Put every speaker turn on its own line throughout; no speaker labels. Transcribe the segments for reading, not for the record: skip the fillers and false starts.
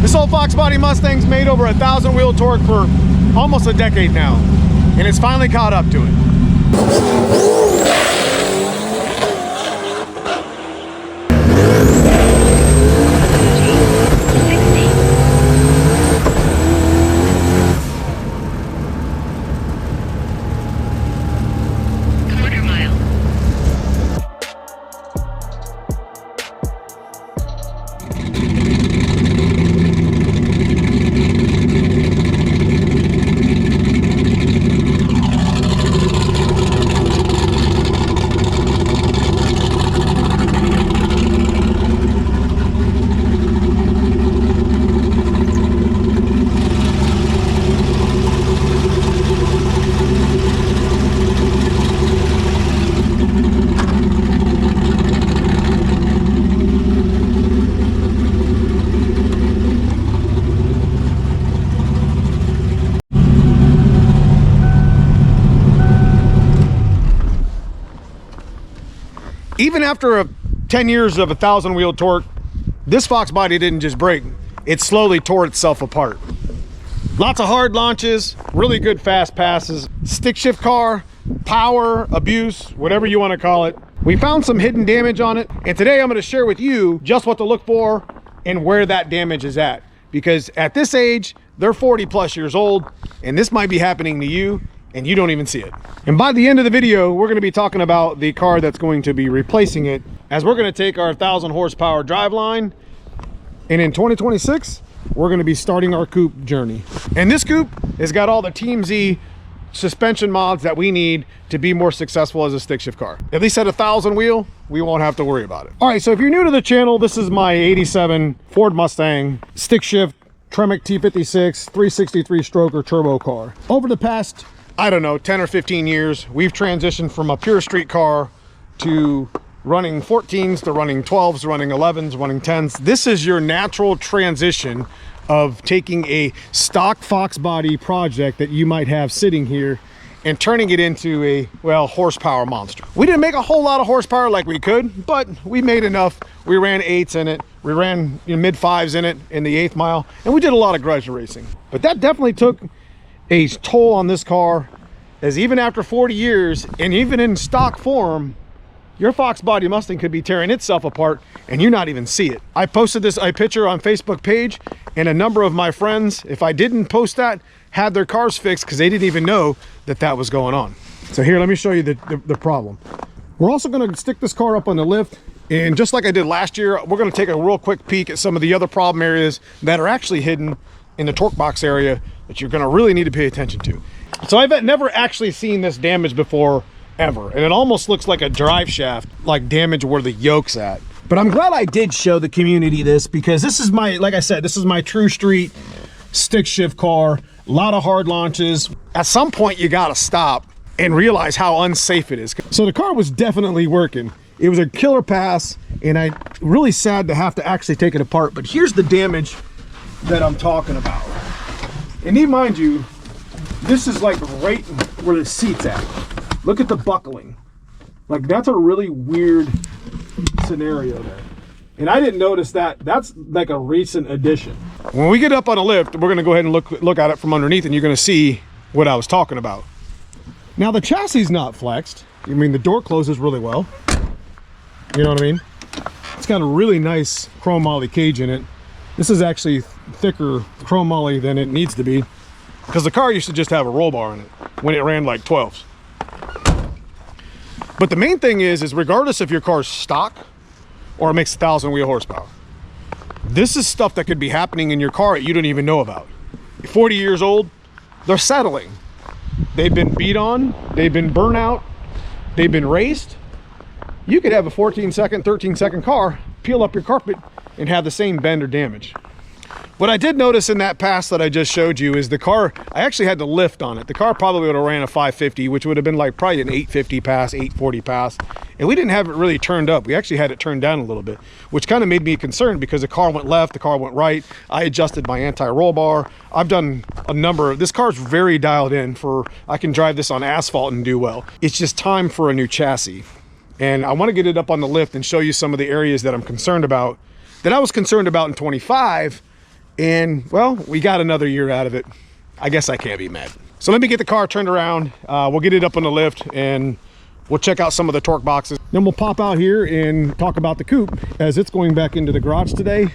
This old Foxbody Mustang's made over 1,000 wheel torque for almost a decade now, and it's finally caught up to it. Even after 10 years of 1,000 wheel torque, this Foxbody didn't just break, it slowly tore itself apart. Lots of hard launches, really good fast passes, stick shift car, power, abuse, whatever you want to call it. We found some hidden damage on it, and today I'm going to share with you just what to look for and where that damage is at. Because at this age, they're 40 plus years old, and this might be happening to you and you don't even see it. And by the end of the video, we're going to be talking about the car that's going to be replacing it, as we're going to take our 1,000 horsepower driveline, and in 2026 we're going to be starting our coupe journey. And this coupe has got all the Team Z suspension mods that we need to be more successful as a stick shift car. At least at 1,000 wheel, we won't have to worry about it. All right, so if you're new to the channel, this is my 87 Ford Mustang stick shift Tremec T56 363 stroker turbo car. Over the past, I don't know, 10 or 15 years, we've transitioned from a pure street car to running 14s, to running 12s, running 11s, running 10s. This is your natural transition of taking a stock Foxbody project that you might have sitting here and turning it into a, well, horsepower monster. We didn't make a whole lot of horsepower like we could, but we made enough. We ran 8s in it. We ran mid 5s in it in the 8th mile, and we did a lot of grudge racing. But that definitely took a toll on this car, as even after 40 years and even in stock form, your Foxbody Mustang could be tearing itself apart and you not even see it. I posted this picture on Facebook page, and a number of my friends, if I didn't post that, had their cars fixed because they didn't even know that that was going on. So here, let me show you the problem. We're also going to stick this car up on the lift, and just like I did last year, we're going to take a real quick peek at some of the other problem areas that are actually hidden in the torque box area that you're going to really need to pay attention to. So I've never actually seen this damage before, ever, and it almost looks like a drive shaft, like damage where the yoke's at. But I'm glad I did show the community this, because this is my, like I said, this is my true street stick shift car. A lot of hard launches. At some point you got to stop and realize how unsafe it is. So the car was definitely working. It was a killer pass, and I'm really sad to have to actually take it apart. But here's the damage that I'm talking about. And mind you, this is like right where the seat's at. Look at the buckling. Like, that's a really weird scenario there. And I didn't notice that. That's like a recent addition. When we get up on a lift, we're gonna go ahead and look at it from underneath, and you're gonna see what I was talking about. Now the chassis is not flexed. I mean, the door closes really well. You know what I mean? It's got a really nice chrome moly cage in it. This is actually thicker chrome moly than it needs to be, because the car used to just have a roll bar in it when it ran like 12s. But the main thing is regardless if your car's stock or it makes 1,000 wheel horsepower, this is stuff that could be happening in your car that you don't even know about. 40 years old, they're settling. They've been beat on, they've been burnt out, they've been raced. You could have a 14-second, 13-second car, peel up your carpet, and have the same bend or damage. What I did notice in that pass that I just showed you is the car, I actually had to lift on it. The car probably would have ran a 550, which would have been like probably an 850 pass, 840 pass. And we didn't have it really turned up. We actually had it turned down a little bit, which kind of made me concerned because the car went left, the car went right. I adjusted my anti-roll bar. I've done a number of, this car's very dialed in for, I can drive this on asphalt and do well. It's just time for a new chassis. And I want to get it up on the lift and show you some of the areas that I'm concerned about, that I was concerned about in 25, And well, we got another year out of it. I guess I can't be mad. So let me get the car turned around. We'll get it up on the lift and we'll check out some of the torque boxes. Then we'll pop out here and talk about the coupe as it's going back into the garage today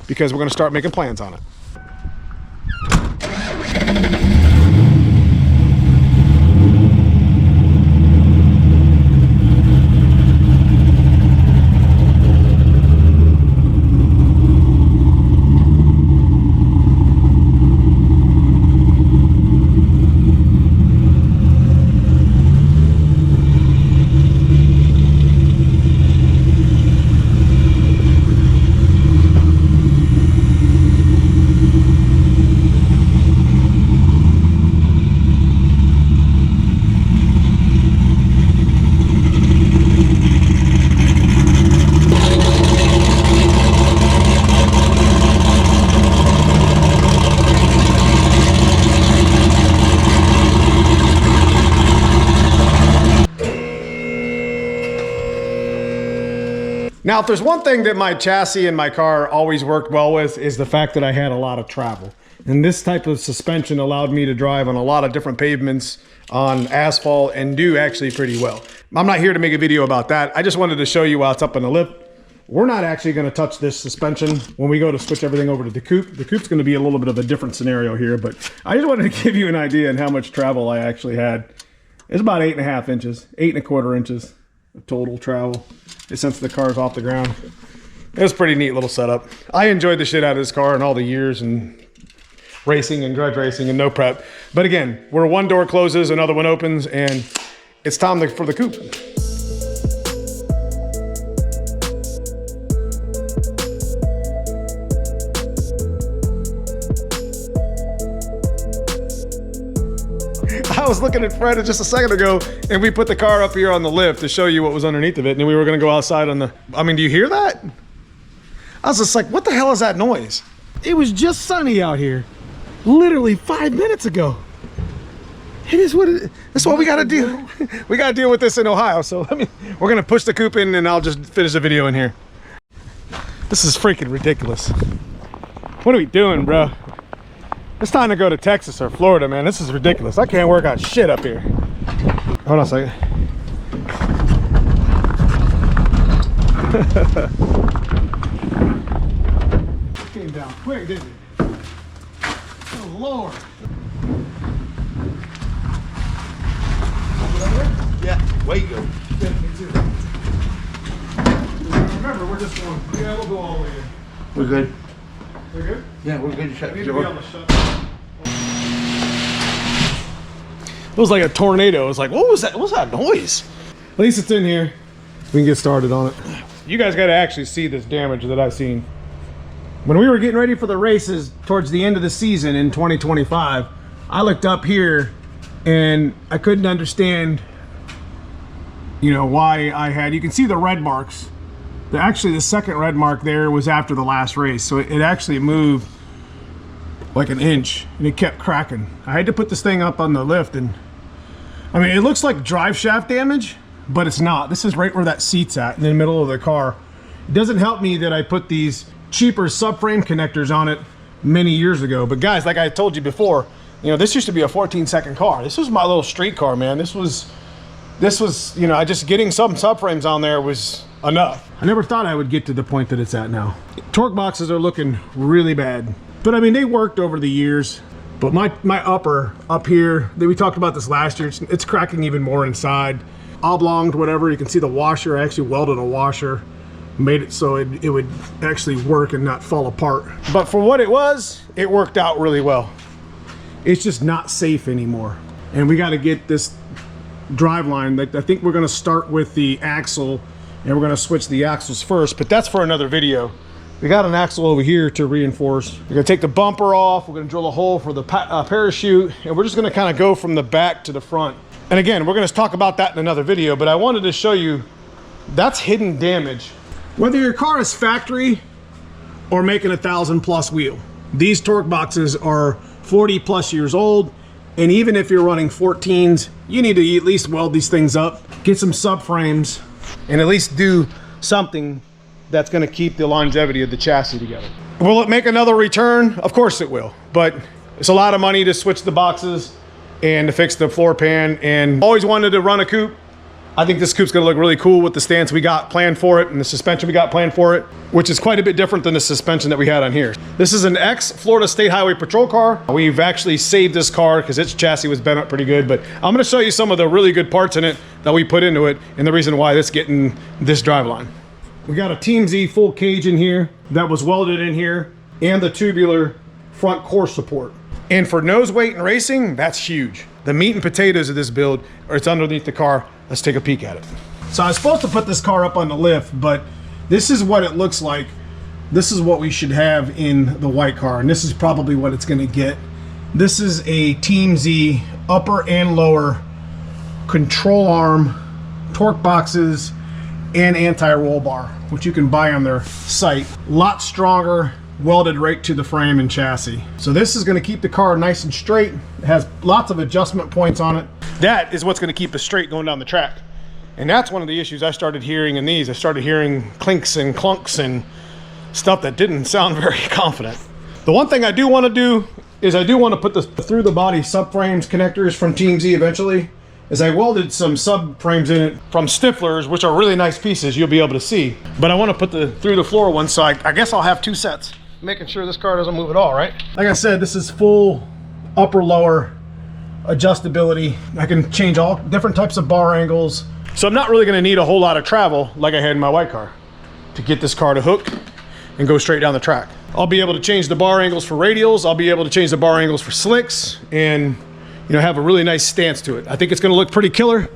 because we're going to start making plans on it. Now, if there's one thing that my chassis and my car always worked well with is the fact that I had a lot of travel. And this type of suspension allowed me to drive on a lot of different pavements on asphalt and do actually pretty well. I'm not here to make a video about that. I just wanted to show you while it's up on the lift. We're not actually going to touch this suspension when we go to switch everything over to the coupe. The coupe's going to be a little bit of a different scenario here, but I just wanted to give you an idea on how much travel I actually had. It's about 8.5 inches, 8.25 inches of total travel since the car's off the ground. It was a pretty neat little setup. I enjoyed the shit out of this car and all the years and racing and grudge racing and no prep. But again, where one door closes, another one opens, and it's time for the coupe. I was looking at Fred just a second ago, and we put the car up here on the lift to show you what was underneath of it, and then we were gonna go outside on the, I mean, do you hear that? I was just like, what the hell is that noise? It was just sunny out here, literally 5 minutes ago. It is what it is. That's what we gotta do. We gotta deal with this in Ohio, so we're gonna push the coupe in and I'll just finish the video in here. This is freaking ridiculous. What are we doing, bro? It's time to go to Texas or Florida, man. This is ridiculous. I can't work on shit up here. Hold on a second. It came down quick, didn't it? Oh, Lord.
Yeah, way you go.
Yeah, me too. Remember, we're just going, yeah, we'll go all the way in.
We're good.
We're good?
Yeah, we're good. Shut the
Need to be
door.
able to shut. It was like a tornado. It was like, what was that? What was that noise? At least it's in here. We can get started on it. You guys got to actually see this damage that I've seen. When we were getting ready for the races towards the end of the season in 2025, I looked up here and I couldn't understand, you know, why I had, you can see the red marks. Actually, the second red mark there was after the last race. So it actually moved like an inch and it kept cracking. I had to put this thing up on the lift, and I mean, it looks like drive shaft damage, but it's not. This is right where that seat's at in the middle of the car. It doesn't help me that I put these cheaper subframe connectors on it many years ago. But guys, like I told you before, you know, this used to be a 14-second car. This was my little street car, man. This was, you know, I just getting some subframes on there was enough. I never thought I would get to the point that it's at now. Torque boxes are looking really bad, but I mean, they worked over the years. But my upper up here, we talked about this last year, it's cracking even more inside. Oblonged, whatever, you can see the washer. I actually welded a washer, made it so it would actually work and not fall apart. But for what it was, it worked out really well. It's just not safe anymore. And we got to get this drive line. I think we're going to start with the axle, and we're going to switch the axles first, but that's for another video. We got an axle over here to reinforce. We're gonna take the bumper off. We're gonna drill a hole for the parachute, and we're just gonna kind of go from the back to the front. And again, we're gonna talk about that in another video, but I wanted to show you that's hidden damage. Whether your car is factory or making 1,000+ wheel, these torque boxes are 40+ years old, and even if you're running 14s, you need to at least weld these things up, get some subframes, and at least do something that's going to keep the longevity of the chassis together. Will it make another return? Of course it will, but it's a lot of money to switch the boxes and to fix the floor pan, and always wanted to run a coupe. I think this coupe's gonna look really cool with the stance we got planned for it and the suspension we got planned for it, which is quite a bit different than the suspension that we had on here. This is an ex-Florida State Highway Patrol car. We've actually saved this car because its chassis was bent up pretty good, but I'm gonna show you some of the really good parts in it that we put into it and the reason why it's getting this driveline. We got a Team Z full cage in here that was welded in here and the tubular front core support. And for nose weight and racing, that's huge. The meat and potatoes of this build, or it's underneath the car. Let's take a peek at it. So I was supposed to put this car up on the lift, but this is what it looks like. This is what we should have in the white car, and this is probably what it's gonna get. This is a Team Z upper and lower control arm, torque boxes, and anti-roll bar, which you can buy on their site. A lot stronger, welded right to the frame and chassis. So this is going to keep the car nice and straight. It has lots of adjustment points on it. That is what's going to keep us straight going down the track. And that's one of the issues I started hearing in these. I started hearing clinks and clunks and stuff that didn't sound very confident. The one thing I do want to do is I do want to put the through the body subframes connectors from Team Z eventually. As I welded some subframes in it from Stiflers, which are really nice pieces, you'll be able to see. But I want to put the through the floor one, so I guess I'll have two sets. Making sure this car doesn't move at all, right? Like I said, this is full upper lower adjustability. I can change all different types of bar angles. So I'm not really going to need a whole lot of travel like I had in my white car to get this car to hook and go straight down the track. I'll be able to change the bar angles for radials. I'll be able to change the bar angles for slicks and, you know, have a really nice stance to it. I think it's going to look pretty killer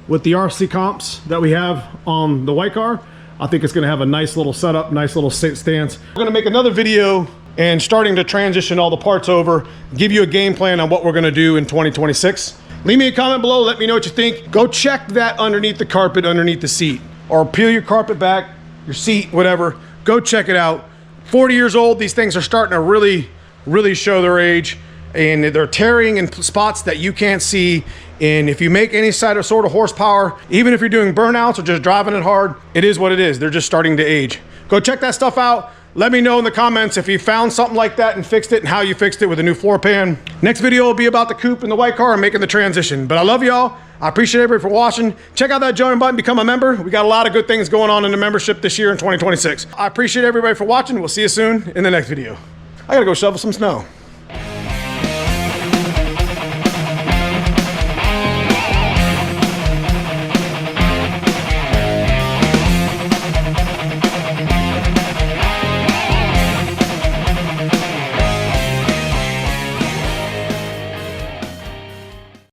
with the RC comps that we have on the white car. I think it's gonna have a nice little setup, nice little stance. We're gonna make another video and starting to transition all the parts over, give you a game plan on what we're gonna do in 2026. Leave me a comment below, let me know what you think. Go check that underneath the carpet, underneath the seat, or peel your carpet back, your seat, whatever. Go check it out. 40 years old, these things are starting to really show their age, and they're tearing in spots that you can't see. And if you make any sort of horsepower, even if you're doing burnouts or just driving it hard, it is what it is. They're just starting to age. Go check that stuff out. Let me know in the comments if you found something like that and fixed it and how you fixed it with a new floor pan. Next video will be about the coupe and the white car and making the transition. But I love y'all. I appreciate everybody for watching. Check out that join button, become a member. We got a lot of good things going on in the membership this year in 2026. I appreciate everybody for watching. We'll see you soon in the next video. I gotta go shovel some snow.